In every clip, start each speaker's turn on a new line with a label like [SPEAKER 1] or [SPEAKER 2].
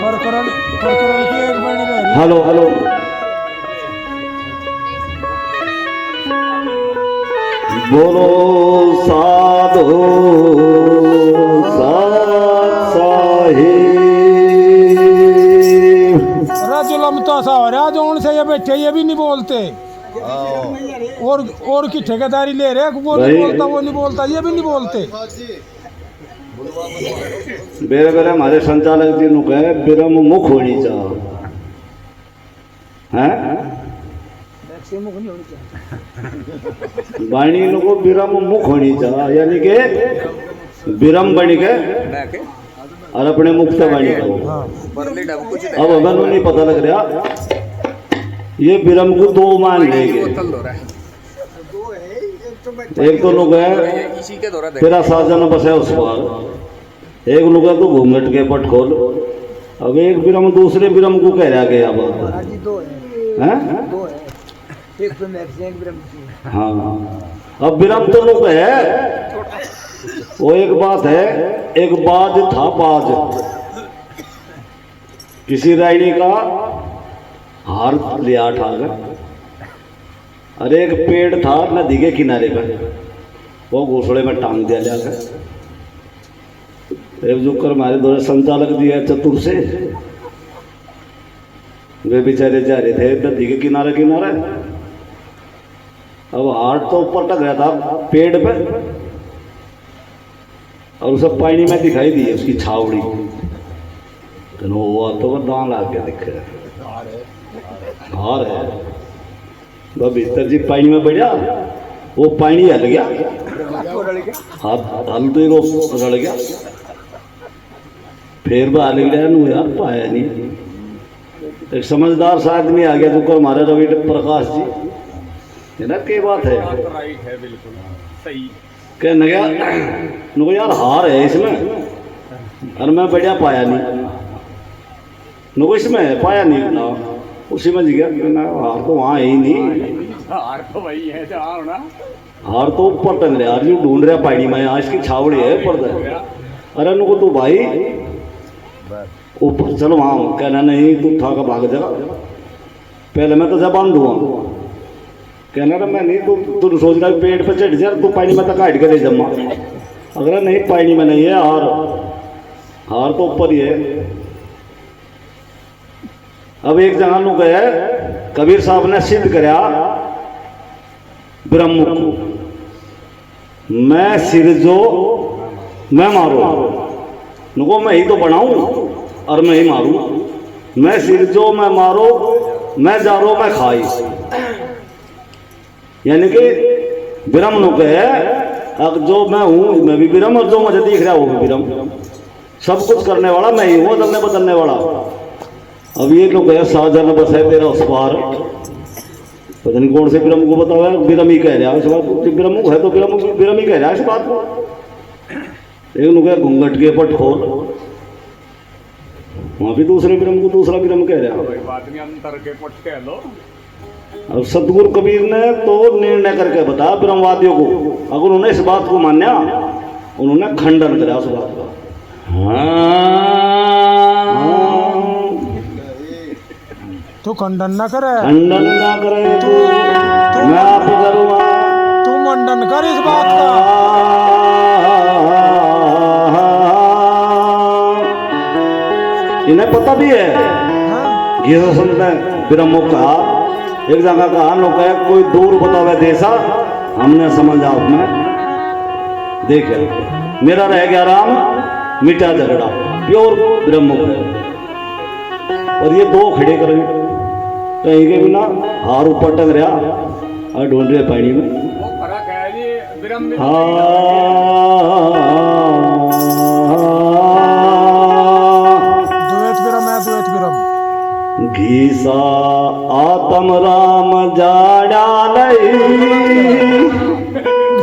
[SPEAKER 1] परकरल परकरल की एक बनी रह रही।
[SPEAKER 2] हेलो हेलो बोलो साधु साहिब।
[SPEAKER 1] राजू लमता सा हो रहा जो उनसे ये बैठे ये भी नहीं बोलते और की ठेकेदारी ले रहे वो नहीं बोलता वो नहीं बोलता ये भी नहीं बोलते।
[SPEAKER 2] बेरे बेरे हमारे संचालक जी नु कहे बिरम मुख होनी चाहिए हैं वाणी को बिरम मुख होनी चाहिए यानी कि बिरम बन के और अपने मुख से वाणी करो। अब हमें नहीं पता लग रहा ये बिरम को दो मान लेंगे। एक तो लोग है तेरा साजन बस है उस बार एक लोग है तो घूंघट के पट खोल। अब एक बिरम दूसरे बिरम को कह रहा गया बात है हाँ। अब बिरम तो लोग है वो एक बात है एक बाज था बाज किसी रायनी का हार लिया ठाकर अरे एक पेड़ था नदी के किनारे पर वो घोसड़े में टांग दिया जाकर। एक जो कर हमारे दो संचालक जी है चतुर से वे बेचारे जा रहे थे नदी के किनारे किनारे। अब हार तो ऊपर टक गया था पेड़ पे और उसे पानी में दिखाई दी उसकी छावड़ी हुआ तो वह दान ला के दिखे हार है वह भीतर जी पानी में बढ़िया वो पानी हल गया हाथ हल तो रड़ गया फिर वह हल गया नू यार पाया नहीं। एक समझदार सा आदमी आ गया जो हमारे रवि प्रकाश जी है ना क्या बात है
[SPEAKER 3] बिल्कुल सही
[SPEAKER 2] कहने गया नुको यार हार है इसमें और मैं बढ़िया पाया नहीं नुको इसमें पाया नहीं ना उसी में जी गया हार तो वहाँ है ही नहीं
[SPEAKER 3] हार तो वही है जहाँ होना
[SPEAKER 2] हार तो ऊपर टंग रहा यार ढूंढ रहा पानी में आज की छावड़ी है ऊपर। अरे नुको तू भाई ऊपर चलो वहाँ कहना नहीं तू था का भाग जा पहले मैं तो जबान दूंगा कहना ना मैं नहीं तू सोच रहा पेड़ पे चढ़ जा तू पानी में तक काट के ले जमा अगर नहीं पानी में नहीं है हार तो ऊपर ही है। अब एक जगह नु गया कबीर साहब ने सिद्ध कराया ब्रह्म को मैं सिर जो मैं मारू नुको मैं ही तो बनाऊं और मैं ही मारू मैं सिर जो मैं मारो मैं जा रो मैं खाई यानी कि बिरम नुक है अब जो मैं हूं मैं भी बिरम और जो मुझे दिख रहा है वो भी बिरम सब कुछ करने वाला मैं ही हूं बदलने बदलने वाला। अब ये लोग है साजन बस है तेरा उस पार पता नहीं कौन से बिरम को बताओ बिरम ही कह रहा है इस बात बिरम है तो बिरम ही कह रहा है इस बात को। एक लोग है घूंघट के पट खोल वहां भी दूसरे बिरम को दूसरा बिरम कह रहा है
[SPEAKER 3] बात नहीं अंतर के पट कह लो।
[SPEAKER 2] अब सतगुरु कबीर ने तो निर्णय करके बताया ब्रह्मवादियों को अगर उन्होंने इस बात को मान्या उन्होंने खंडन करा उस बात का।
[SPEAKER 1] तू खंडन ना करे
[SPEAKER 2] खंडन ना करे तू मैं आप करूँगा
[SPEAKER 1] तू मंडन कर इस बात का।
[SPEAKER 2] इन्हें पता भी है गीता संत ने ब्रह्मो कहा एक जगह कहा लोग है कोई दूर बतावे देसा हमने समझा अपने देखे मेरा रह गया राम मिटा झगड़ा प्योर ब्रह्म है। और ये दो खड़े कर कहीं के बिना हार ऊपर टंग रहा और ढूंढ रहे पानी में घीसा आत्म राम जाड़ा नहीं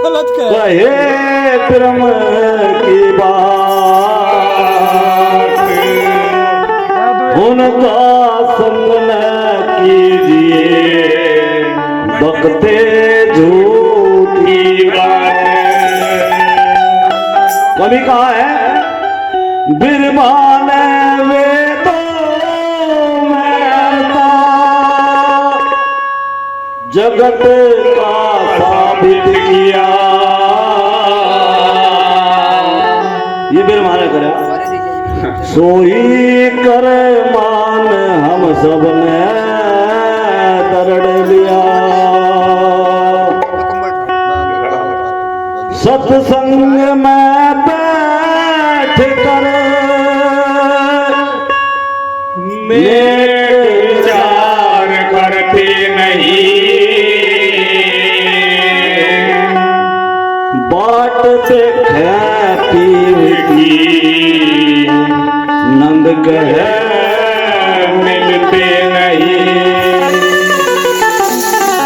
[SPEAKER 1] गलत
[SPEAKER 2] कहे ब्रह्म की बात उनका संग न कीजिए बकते झूठी बात। कभी कहा है बिरबान वे तो जगत का साबित किया। ये फिर हमारा करा सोई कर मान हम सब ने दरड़ लिया। सत्संग में बैठ कर
[SPEAKER 3] मेरे विचार करते नहीं,
[SPEAKER 2] बाट देखती नंद कह
[SPEAKER 3] मिलते नहीं।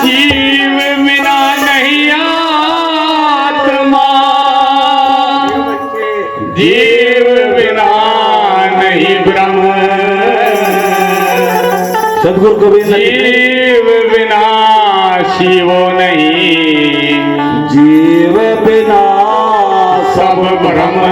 [SPEAKER 3] जीव बिना नहीं आत्मा, जीव बिना नहीं ब्रह्म,
[SPEAKER 2] सदगुरु कबीर ने
[SPEAKER 3] जीव बिना शिवो नहीं,
[SPEAKER 2] जीव बिना
[SPEAKER 3] सब ब्रह्म।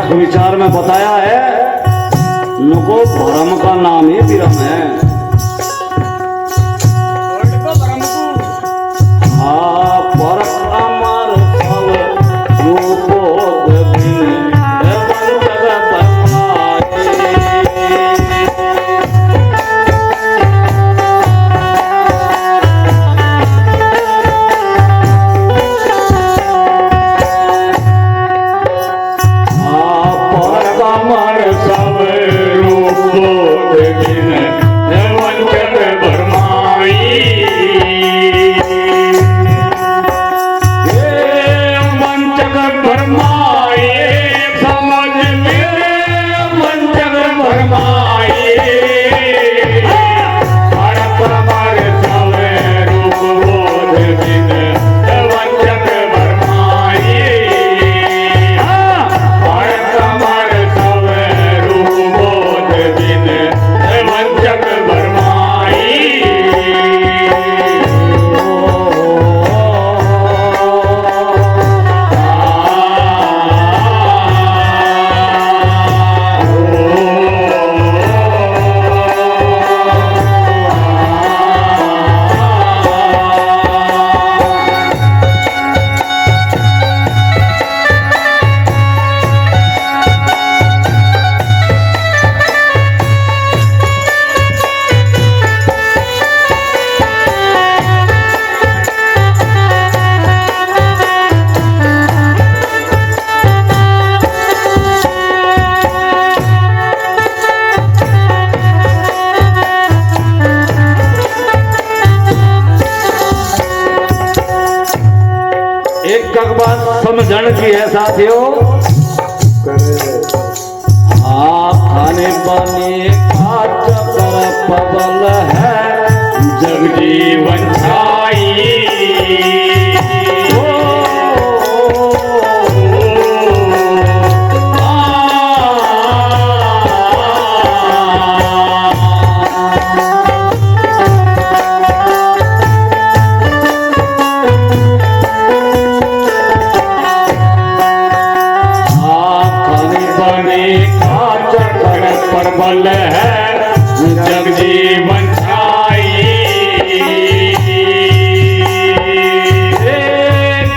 [SPEAKER 2] विचार में बताया है नको भरम का नाम ही विरम है। हाँ पर अमर फल रूपोद बिन एवं जगत
[SPEAKER 3] अमर सब रूपोद बिन एवं जगत भरमाई। वंचक भरमाए समझ मेरे, वंचक भरमाए भारत अमर सब रूपोद बिन वंचक भरमाए। भारत अमर सब रूपोद बिन वंचक भरमाई।
[SPEAKER 2] एक बात समझण की है साथियों, खाने पानी का चक्कर पबल है
[SPEAKER 3] जगजीवन छाई। प्रबल है जगजीवन छाई।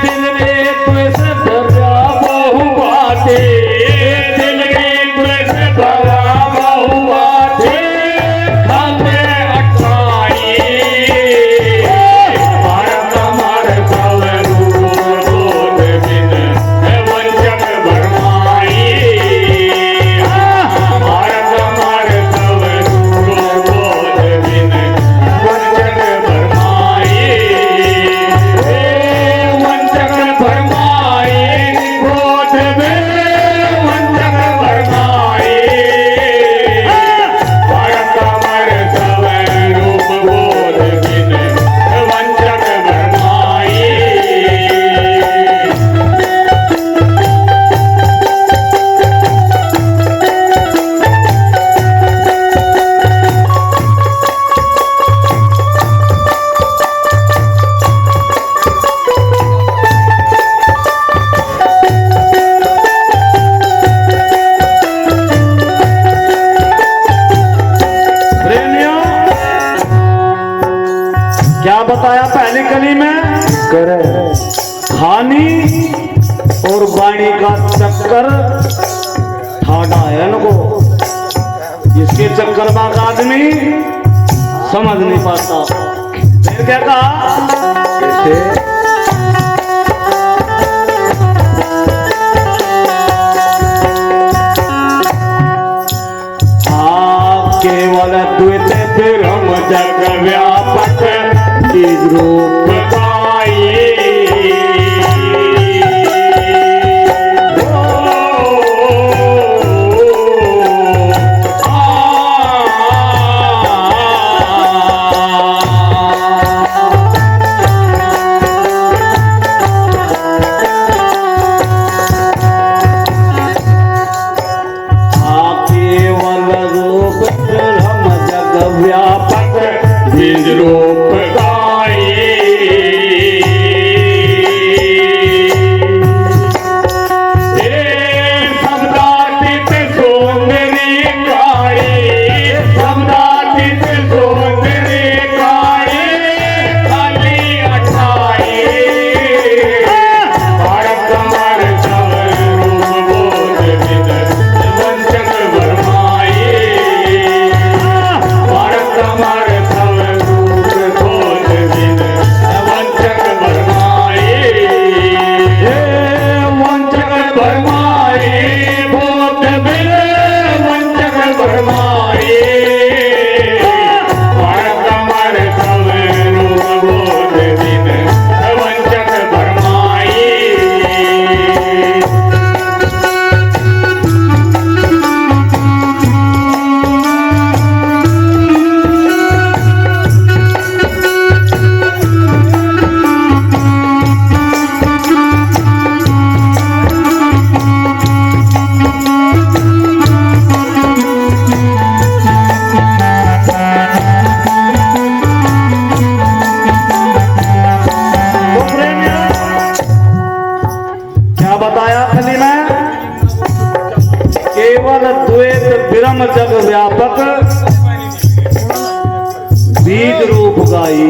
[SPEAKER 3] दिल में तुझ भरा बहु बातें, दिल में तुझ भरा बहु बातें खाते अठाई। भारत अमर सब रूपोद बिन वंचक भरमाई। भारत अमर सब रूपोद बिन
[SPEAKER 2] बताया पहली कली में करे खानी और वाणी का चक्कर ठाडा है इनको। इसके चक्कर में आदमी समझ नहीं पाता। फिर क्या कहा कैसे केवल द्वैत ब्रह्म जग व्यापक चीज रूप गाये। बीज रूप गाये शब्दातीत सौंदर्य गाये शब्दातीत सौंदर्य गाये खाली अठाए भारत कमर सब रूप बोध विद वंचक वर्माए भारत कमर केवल द्वैत ब्रह्म जग व्यापक बीज रूप गाई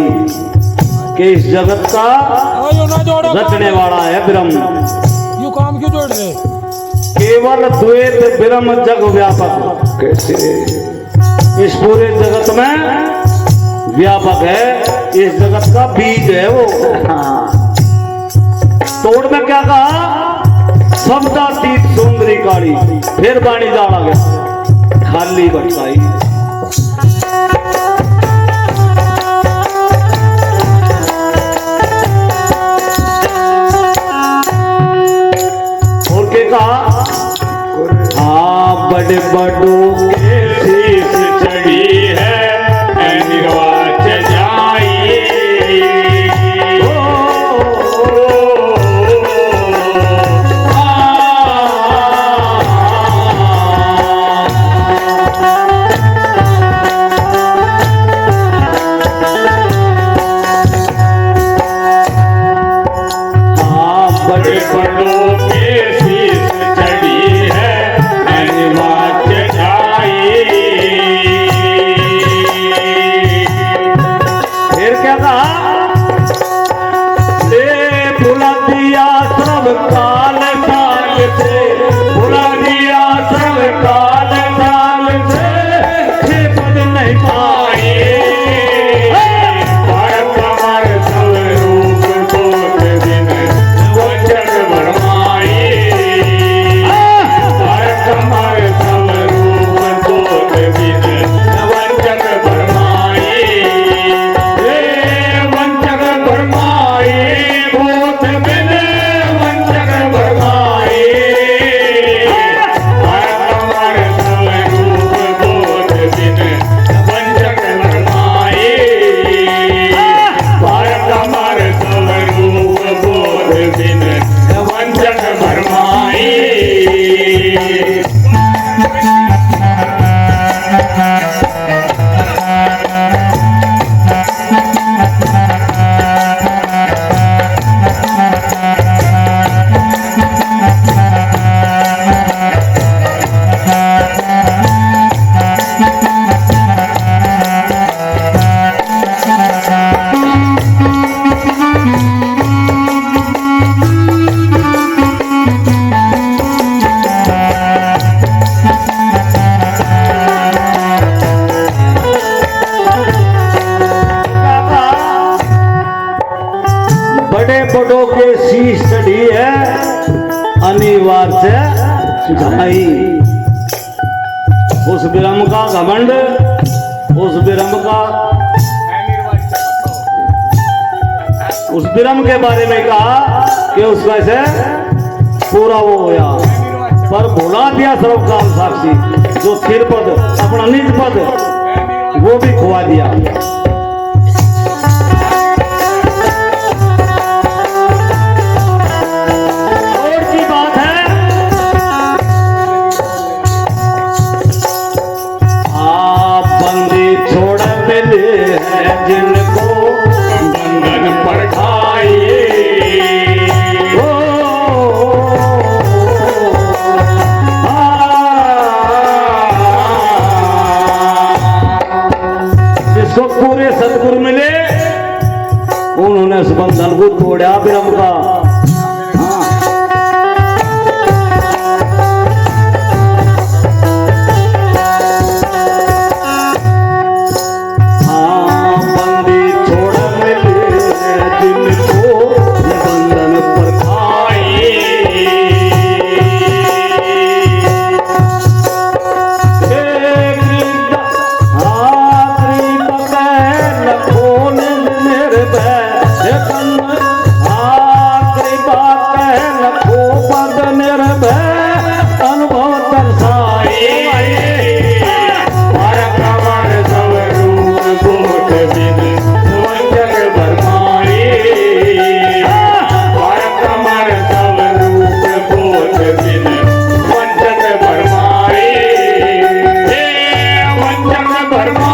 [SPEAKER 2] के इस जगत का रचने वाला है ब्रह्म।
[SPEAKER 1] यू काम क्यों जोड़ रहे?
[SPEAKER 2] केवल द्वैत ब्रह्म जग व्यापक कैसे इस पूरे जगत में व्यापक है। इस जगत का बीज है वो। तोड़ में क्या कहा शब्दातीत सौंदर्य काली फिर बाणी डाला गया खाली बटकाई। और के कहा हाँ बड़े बड़ों के शीश चढ़ी है निर्वाच जाई। बड़ों के शीश चढ़ी है निर्वाच जाई। ऐसी स्टडी है अनिवार्य झाई। उस विरम का घमंड, उस विरम का, उस विरम के बारे में कहा कि उसका ऐसे पूरा वो होया, पर भुला दिया सर्वकाल साक्षी। जो स्थिर पद अपना निज पद वो भी खुआ दिया। और की बात है, आप बंदी छोड़ मिले हैं जिनको
[SPEAKER 3] बंधन पर ठाए।
[SPEAKER 2] जिसको पूरे सदगुरु मिले उन्होंने इस बंधन को तोड़ा विरम का। हाँ, बंदी छोड़ मिले जिनको बंधन पर
[SPEAKER 3] आए
[SPEAKER 2] अनुभव तरसाए।
[SPEAKER 3] परक्रमण सब रूप कोट बिन वंचक भरमाए। परक्रमण सब रूप कोट बिन वंचक भरमाए। वंचक भरमाए।